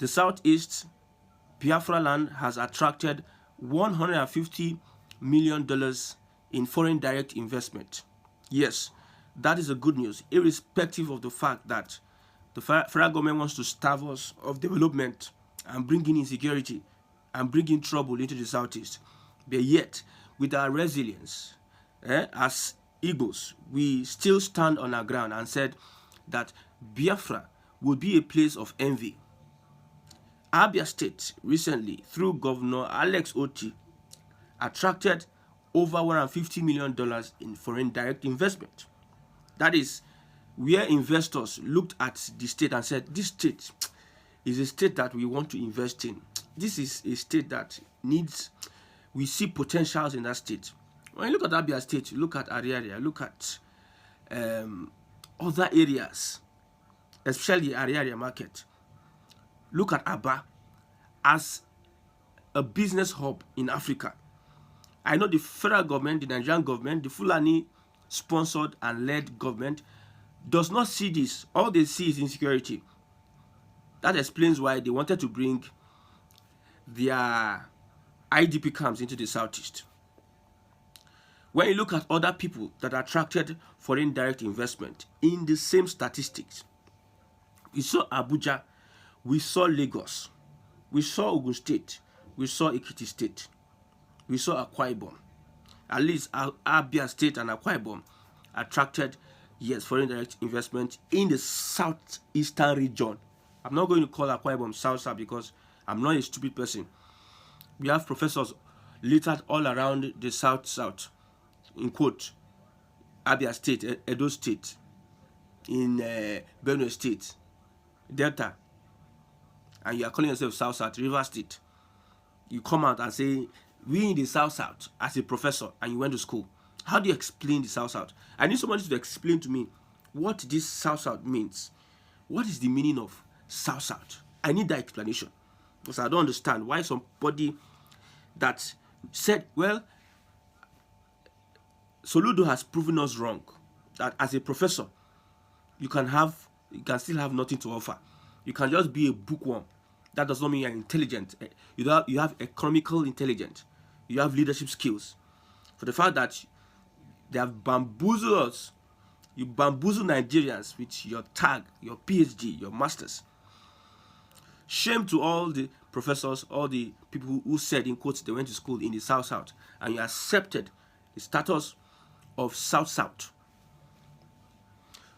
The Southeast Biafra land has attracted $150 million in foreign direct investment. Yes, that is a good news, irrespective of the fact that the federal government wants to starve us of development and bring in insecurity and bring in trouble into the Southeast. But yet, with our resilience, as Igbos, we still stand on our ground and said that Biafra would be a place of envy. Abia State recently, through Governor Alex Oti, attracted over $150 million in foreign direct investment. That is where investors looked at the state and said, this state is a state that we want to invest in. This is a state that needs, we see potentials in that state. When you look at Abia State, look at Ariaria, look at other areas, especially Ariaria market. Look at Aba as a business hub in Africa. I know the federal government, the Nigerian government, the Fulani-sponsored and led government does not see this. All they see is insecurity. That explains why they wanted to bring their IDP camps into the Southeast. When you look at other people that attracted foreign direct investment in the same statistics, we saw Abuja, we saw Lagos, we saw Ogun State, we saw Ekiti State, we saw Akwa Ibom. At least Abia State and Akwa Ibom attracted, yes, foreign direct investment in the southeastern region. I'm not going to call Akwa Ibom South because I'm not a stupid person. We have professors littered all around the south, in quote, Abia State, Edo State, in Benue State, Delta, and you are calling yourself South, River State. You come out and say, we in the South as a professor, and you went to school. How do you explain the South? I need somebody to explain to me what this South means. What is the meaning of South? I need that explanation, because I don't understand why somebody that said, well, Soludo has proven us wrong, that as a professor, you can still have nothing to offer. You can just be a bookworm. That does not mean you're intelligent. You have economical intelligence. You have leadership skills. For the fact that they have bamboozled us, you bamboozle Nigerians with your tag, your PhD, your masters. Shame to all the professors, all the people who said, in quotes, they went to school in the South, and you accepted the status of South.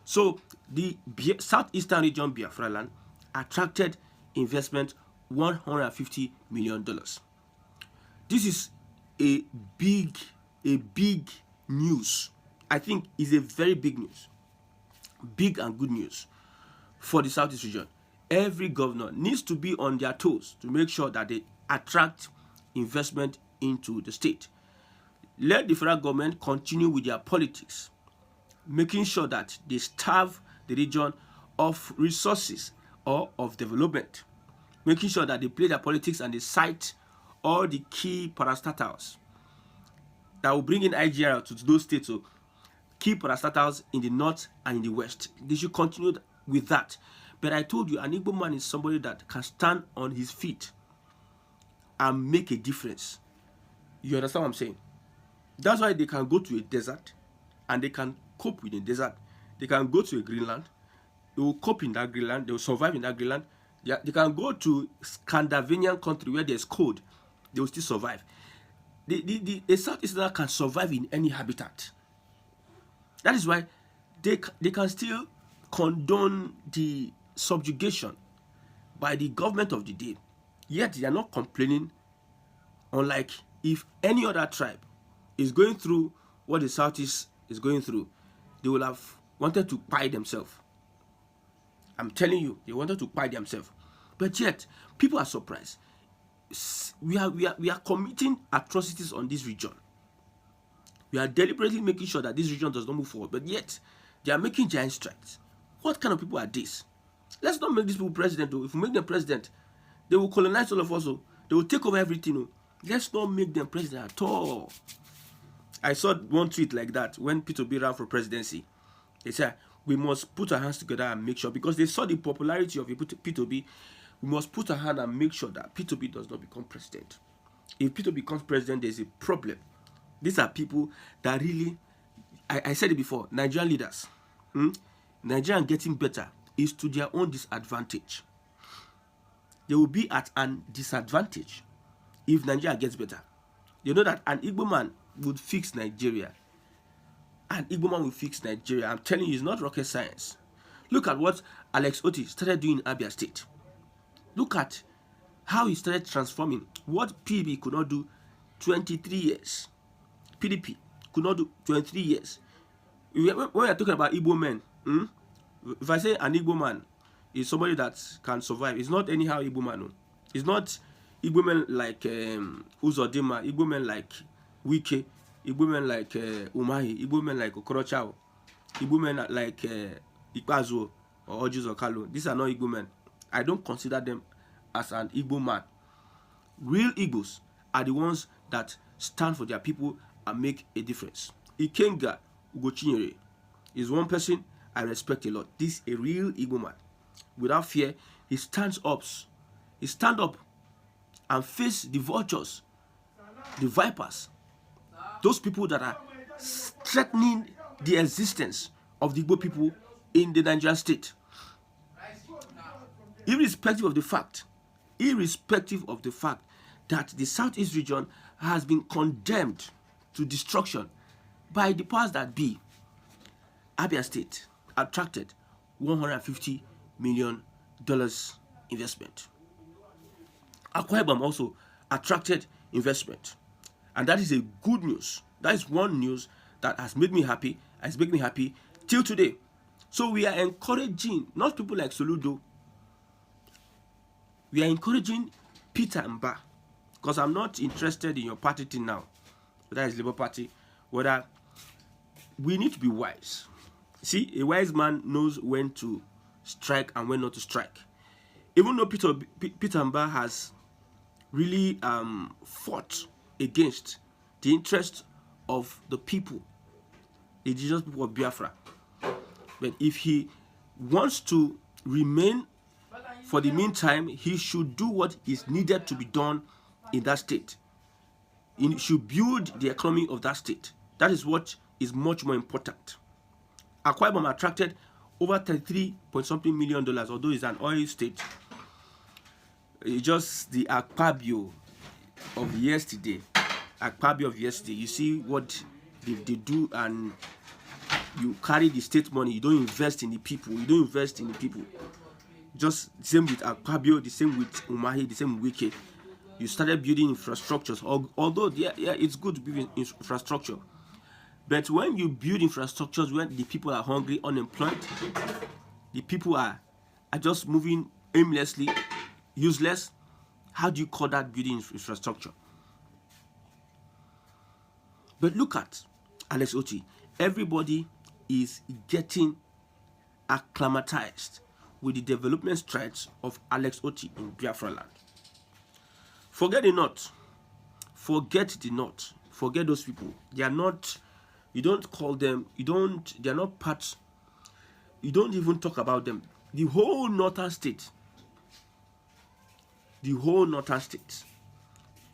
So the southeastern region, Biafra land, attracted investment $150 million. This is a big news. I think is a very big news. Big and good news for the Southeast region. Every governor needs to be on their toes to make sure that they attract investment into the state. Let the federal government continue with their politics, making sure that they starve the region of resources or of development, making sure that they play their politics and they cite all the key parastatals that will bring in IGR to those states. So key parastatals in the north and in the west. They should continue with that. But I told you, an Igbo man is somebody that can stand on his feet and make a difference. You understand what I'm saying? That's why they can go to a desert and they can cope with the desert. They can go to a Greenland. They will cope in that Greenland. They will survive in that Greenland. They can go to Scandinavian country where there's cold. They will still survive. The Southeasterner can survive in any habitat. That is why they can still condone the subjugation by the government of the day. Yet they are not complaining, unlike if any other tribe is going through what the Southeast is going through, they will have wanted to pie themselves. I'm telling you, they wanted to pie themselves. But yet, people are surprised. We are committing atrocities on this region. We are deliberately making sure that this region does not move forward. But yet, they are making giant strides. What kind of people are these? Let's not make these people president. Though. If we make them president, they will colonize all of us. They will take over everything. Let's not make them president at all. I saw one tweet like that when P2B ran for presidency. They said, we must put our hands together and make sure, because they saw the popularity of P2B we must put our hand and make sure that P2B does not become president. If P2B becomes president, there's a problem. These are people that really, I said it before, Nigerian leaders. Nigerian getting better is to their own disadvantage. They will be at an disadvantage if Nigeria gets better. You know that an Igbo man would fix Nigeria. An Igbo man will fix Nigeria. I'm telling you, it's not rocket science. Look at what Alex Otti started doing in Abia State. Look at how he started transforming what PDP could not do 23 years. PDP could not do 23 years. When we are talking about Igbo men, if I say an Igbo man is somebody that can survive, it's not anyhow Igbo man. No. It's not Igbo men like Uzodima, Igbo men like Wike, Igbo men like Umahi, Igbo men like Okorochao, Igbo men like Ikpazo or Ojis Okalo. These are not Igbo men. I don't consider them as an Igbo man. Real Igbos are the ones that stand for their people and make a difference. Ikenga Ugochinyere is one person I respect a lot. This is a real Igbo man. Without fear, he stands up. He stand up and face the vultures, the vipers, those people that are threatening the existence of the Igbo people in the Nigerian state. Irrespective of the fact that the Southeast region has been condemned to destruction by the powers that be, Abia State attracted $150 million investment. Akwa Ibom also attracted investment. And that is a good news. That is one news that has made me happy, has made me happy till today. So we are encouraging, not people like Soludo, we are encouraging Peter Mba, because I'm not interested in your party thing now, whether it's Labour Party, whether we need to be wise. See, a wise man knows when to strike and when not to strike. Even though Peter Mba has really fought against the interest of the people, the indigenous people of Biafra, but if he wants to remain for the meantime, he should do what is needed to be done in that state. He should build the economy of that state. That is what is much more important. Akwa Ibom attracted over $33 million, although it's an oil state. It's just the Akpabio of yesterday. Akpabio of yesterday. You see what they do, and you carry the state money. You don't invest in the people. You don't invest in the people. Just the same with Akpabio, the same with Umahi, the same with Wike. You started building infrastructures. Although, yeah, it's good to build infrastructure. But when you build infrastructures, when the people are hungry, unemployed, the people are just moving aimlessly, useless, how do you call that building infrastructure? But look at Alex Otti. Everybody is getting acclimatized with the development strides of Alex Otti in Biafra land. Forget the North. Forget the North. Forget those people. They are not, you don't call them, they are not parts, you don't even talk about them. The whole northern state,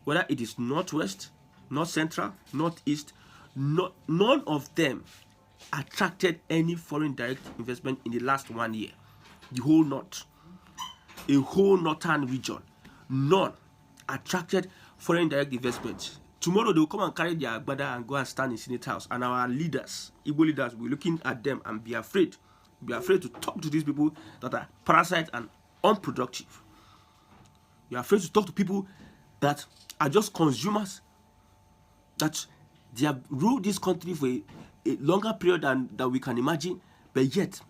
whether it is northwest, north central, northeast, none of them attracted any foreign direct investment in the last 1 year. The whole north, a whole northern region, none attracted foreign direct investment. Tomorrow they will come and carry their agbada and go and stand in Senate House, and our leaders, Igbo leaders, will be looking at them and be afraid to talk to these people that are parasites and unproductive. You are afraid to talk to people that are just consumers, that they have ruled this country for a longer period than we can imagine, but yet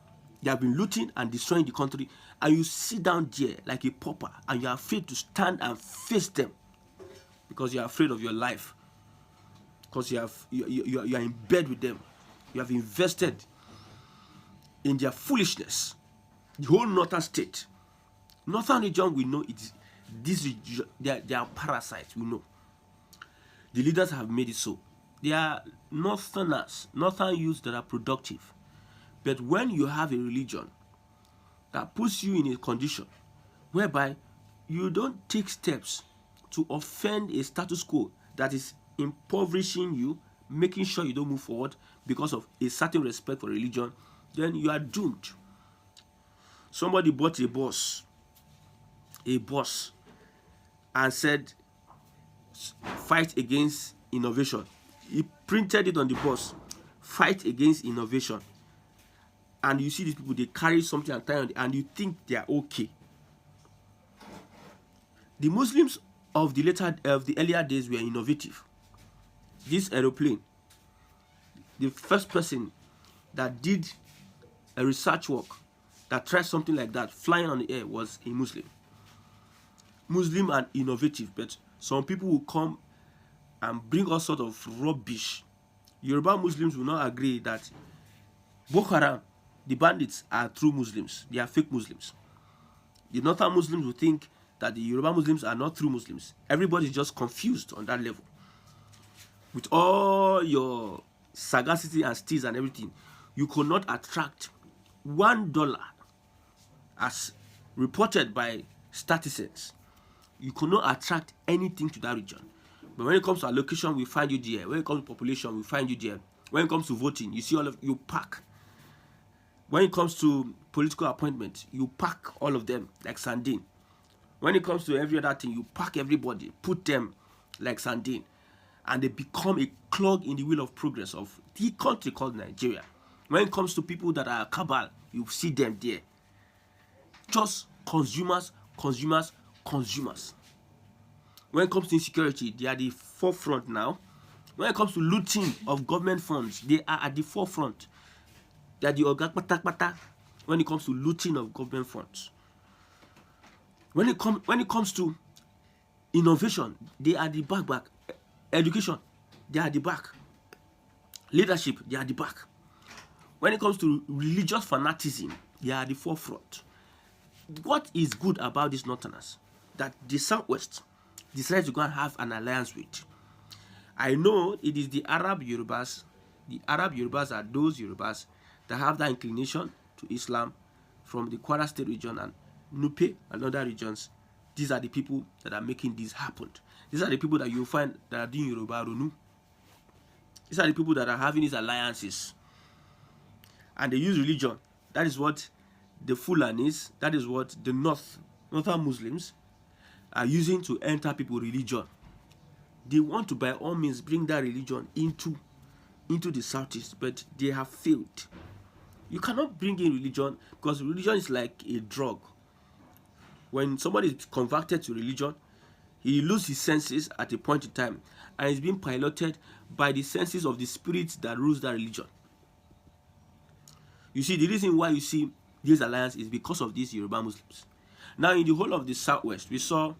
they have been looting and destroying the country, and you sit down there like a pauper and you are afraid to stand and face them because you are afraid of your life, because you are in bed with them. You have invested in their foolishness. The whole northern state, northern region, we know it. This region, they are parasites. We know. The leaders have made it so. They are northerners, northern youths that are productive. But when you have a religion that puts you in a condition whereby you don't take steps to offend a status quo that is impoverishing you, making sure you don't move forward because of a certain respect for religion, then you are doomed. Somebody bought a bus, and said, fight against innovation. He printed it on the bus, fight against innovation. And you see these people, they carry something and tie on it, and you think they are okay. The Muslims of the earlier days were innovative. This aeroplane, the first person that did a research work that tried something like that flying on the air was a Muslim and innovative. But some people will come and bring all sort of rubbish. Yoruba Muslims will not agree that Boko Haram, the bandits, are true Muslims. They are fake Muslims. The Northern Muslims will think that the Yoruba Muslims are not true Muslims. Everybody is just confused on that level. With all your sagacity and steals and everything, you could not attract $1, as reported by statisticians. You could not attract anything to that region. But when it comes to allocation, we find you there. When it comes to population, we find you there. When it comes to voting, you see all of you pack. When it comes to political appointments, you pack all of them like sardine. When it comes to every other thing, you pack everybody, put them like sardine, and they become a clog in the wheel of progress of the country called Nigeria. When it comes to people that are cabal, you see them there. Just consumers. When it comes to insecurity, they are the forefront now. When it comes to looting of government funds, they are at the forefront. They are the ogakpatakpata when it comes to looting of government funds. When it comes to innovation, they are the back. Education, they are the back. Leadership, they are the back. When it comes to religious fanaticism, they are the forefront. What is good about these Northerners? That the Southwest decided to go and have an alliance with. I know it is the Arab Yorubas. The Arab Yorubas are those Yorubas that have that inclination to Islam from the Kwara State region and Nupe and other regions. These are the people that are making this happen. These are the people that you find that are doing Yoruba Ronu. These are the people that are having these alliances. And they use religion. That is what the Fulanis, that is what the Northern Muslims are using to enter people's religion. They want to by all means bring that religion into the Southeast, but they have failed. You cannot bring in religion because religion is like a drug. When somebody is converted to religion, he loses his senses at a point in time and is being piloted by the senses of the spirit that rules that religion. You see, the reason why you see this alliance is because of these Yoruba Muslims. Now, in the whole of the Southwest, we saw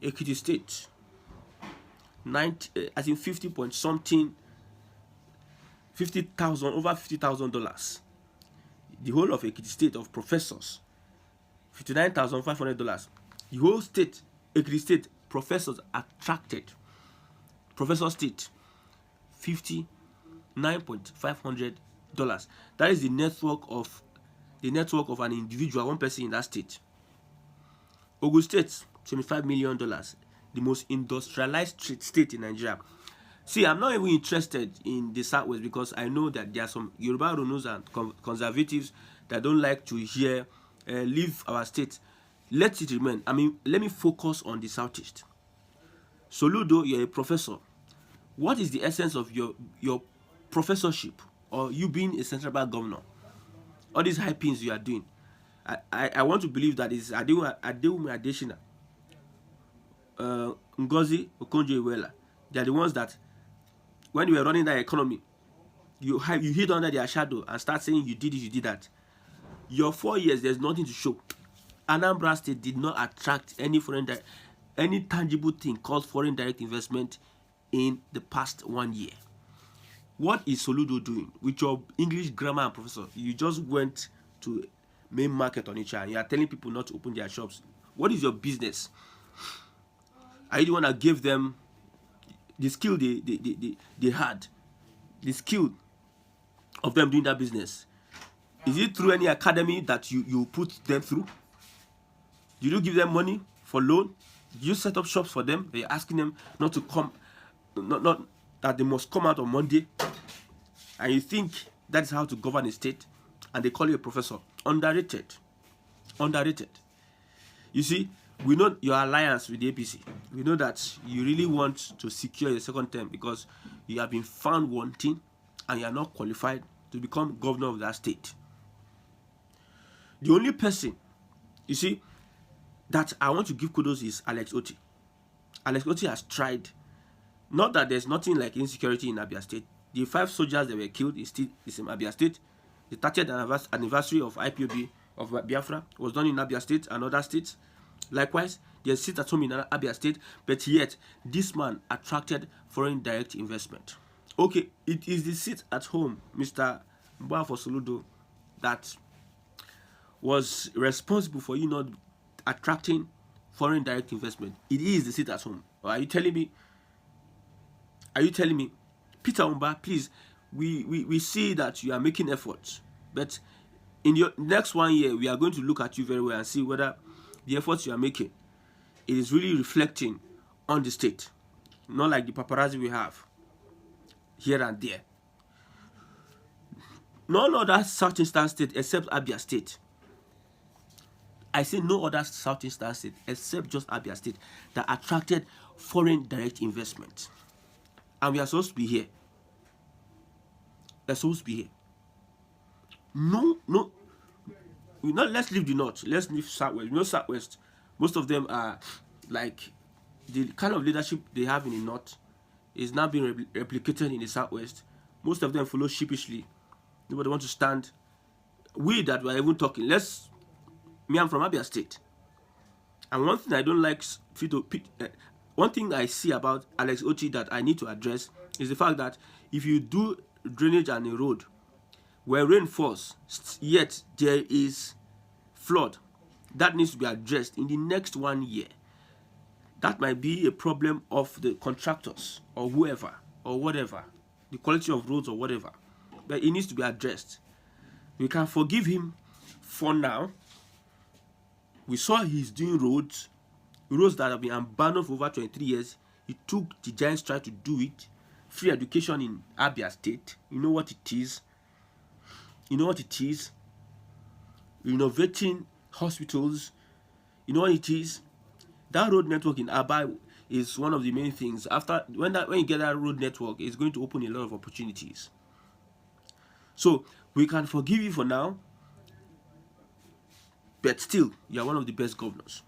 Ekiti State, I think 50 point something, over $50,000. The whole of Ekiti State of professors, $59,500. The whole state, Ekiti State, professors attracted. Professor State, $59,500. That is the network of an individual, one person in that state. Ogun State, $25 million, the most industrialized state in Nigeria. See, I'm not even interested in the Southwest because I know that there are some Yoruba Runus and conservatives that don't like to hear leave our state. Let it remain. I mean, let me focus on the Southeast. Soludo, you're a professor. What is the essence of your professorship or you being a central bank governor? All these high pins you are doing. I want to believe that it's Adewumi Adeshina, Ngozi Okonjo-Iweala. They are the ones that, when you were running that economy, you hid under their shadow and start saying you did this, you did that. Your 4 years, there's nothing to show. Anambra State did not attract any tangible thing called foreign direct investment in the past 1 year. What is Soludo doing with your English grammar and professor? You just went to main market on each and you are telling people not to open their shops. What is your business? Are you the one that gave them the skill they had? The skill of them doing that business. Is it through any academy that you put them through? Did you give them money for loan? Do you set up shops for them? You're asking them not to come, not that they must come out on Monday, and you think that is how to govern a state, and they call you a professor? Underrated. Underrated. You see, we know your alliance with the APC. We know that you really want to secure your second term because you have been found wanting and you are not qualified to become governor of that state. The only person, you see, that I want to give kudos is Alex Otti. Alex Otti has tried. Not that there's nothing like insecurity in Abia State. The 5 soldiers that were killed is still in Abia State. The 30th anniversary of IPOB of Biafra was done in Abia State and other states. Likewise, there's sit at home in Abia State, but yet this man attracted foreign direct investment. Okay, it is the sit at home, Mr. Biafra Soludo, that was responsible for you not attracting foreign direct investment. It is the sit at home. Or are you telling me? Are you telling me, Peter Umba, please, we see that you are making efforts, but in your next 1 year, we are going to look at you very well and see whether the efforts you are making, it is really reflecting on the state, not like the paparazzi we have here and there. None other southeastern state except Abia State. I say no other southeastern state except just Abia State that attracted foreign direct investment. And we are supposed to be here. They're supposed to be here. No. Let's leave the north. Let's leave southwest. You know, southwest, most of them are like the kind of leadership they have in the north is now being replicated in the southwest. Most of them follow sheepishly. Nobody wants to stand. We that were even talking. I'm from Abia State, and one thing I don't like, one thing I see about Alex Otti that I need to address is the fact that if you do drainage on a road where rain falls, yet there is flood, that needs to be addressed in the next 1 year. That might be a problem of the contractors or whoever or whatever, the quality of roads or whatever, but it needs to be addressed. We can forgive him for now. We saw he's doing roads that have been abandoned for over 23 years. He took the giant stride to do it. Free education in Abia State. You know what it is. You know what it is. Renovating hospitals. You know what it is. That road network in Aba is one of the main things. After when you get that road network, it's going to open a lot of opportunities. So we can forgive you for now, but still, you are one of the best governors.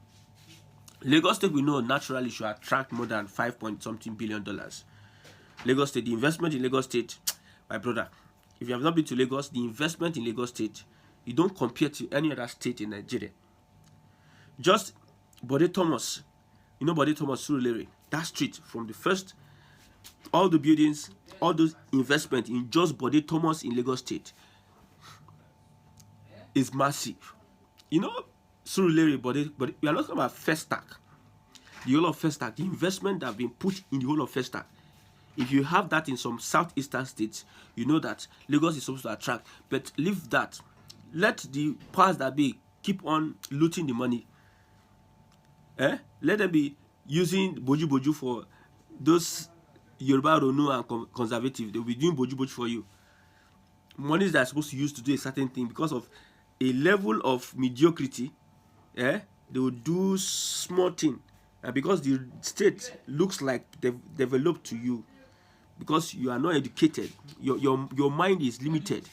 Lagos State, we know naturally should attract more than $5.something billion. Lagos State, the investment in Lagos State, my brother, if you have not been to Lagos, the investment in Lagos State, you don't compare to any other state in Nigeria. Just Bode Thomas, you know Bode Thomas Surulere, that street from the first, all the buildings, all those investment in just Bode Thomas in Lagos State is massive. You know, Surulere, but we are not talking about Festac. The whole of Festac, the investment that have been put in the whole of Festac. If you have that in some southeastern states, you know that Lagos is supposed to attract. But leave that. Let the powers that be keep on looting the money. Let them be using boju for those Yoruba Ronu and conservative. They will be doing boju for you. Monies that are supposed to use to do a certain thing because of a level of mediocrity, they will do small thing, and because the state looks like they've developed to you, because you are not educated, your mind is limited,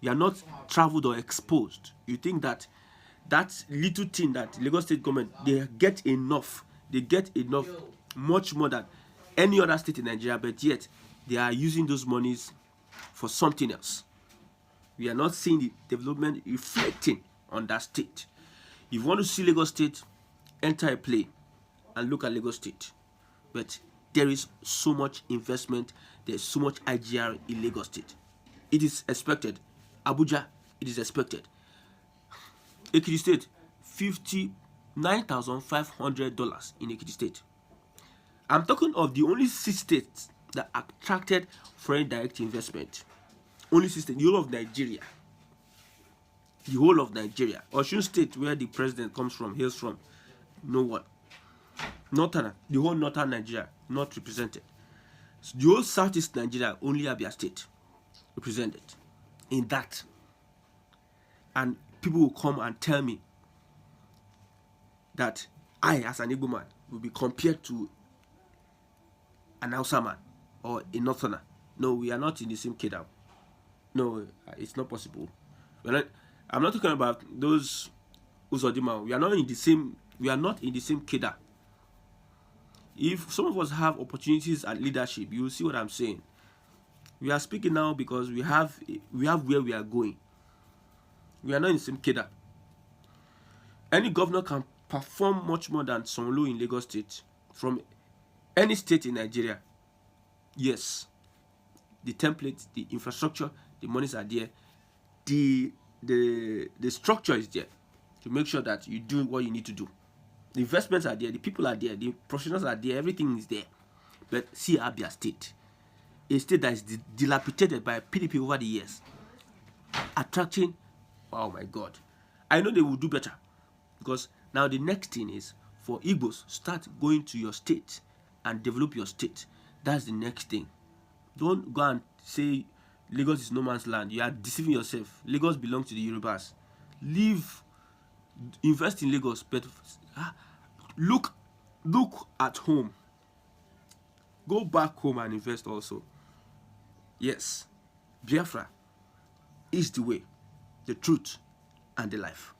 you are not traveled or exposed. You think that little thing that Lagos State government, they get enough, much more than any other state in Nigeria, but yet they are using those monies for something else. We are not seeing the development reflecting on that state. If you want to see Lagos State, enter a plane and look at Lagos State. But there is so much investment, there is so much IGR in Lagos State. It is expected. Abuja, it is expected. Ekiti State, $59,500 in Ekiti State. I'm talking of the only 6 states that attracted foreign direct investment. Only 6 states, the whole of Nigeria. The whole of Nigeria. Osun State, where the president hails from, No one. Northern, the whole northern Nigeria not represented. So the whole southeast Nigeria, only Abia State represented in that. And people will come and tell me that I, as an Igbo man, will be compared to an Hausa man or a Northerner. No, we are not in the same kingdom. No, it's not possible. I'm not talking about those Uzodima. We are not in the same. We are not in the same kingdom. If some of us have opportunities at leadership, you will see what I'm saying. We are speaking now because we have where we are going. We are not in the same kingdom. Any governor can perform much more than Sanwo-Olu in Lagos State from any state in Nigeria. Yes, the template, the infrastructure, the monies are there. The structure is there to make sure that you do what you need to do. The investments are there, the people are there, the professionals are there, everything is there. But see Abia State, a state that is dilapidated by PDP over the years, attracting, oh my God, I know they will do better, because now the next thing is for Igbos, start going to your state and develop your state. That's the next thing. Don't go and say Lagos is no man's land. You are deceiving yourself. Lagos belongs to the Yorubas. Invest in Lagos, but look at home. Go back home and invest also. Yes, Biafra is the way, the truth, and the life.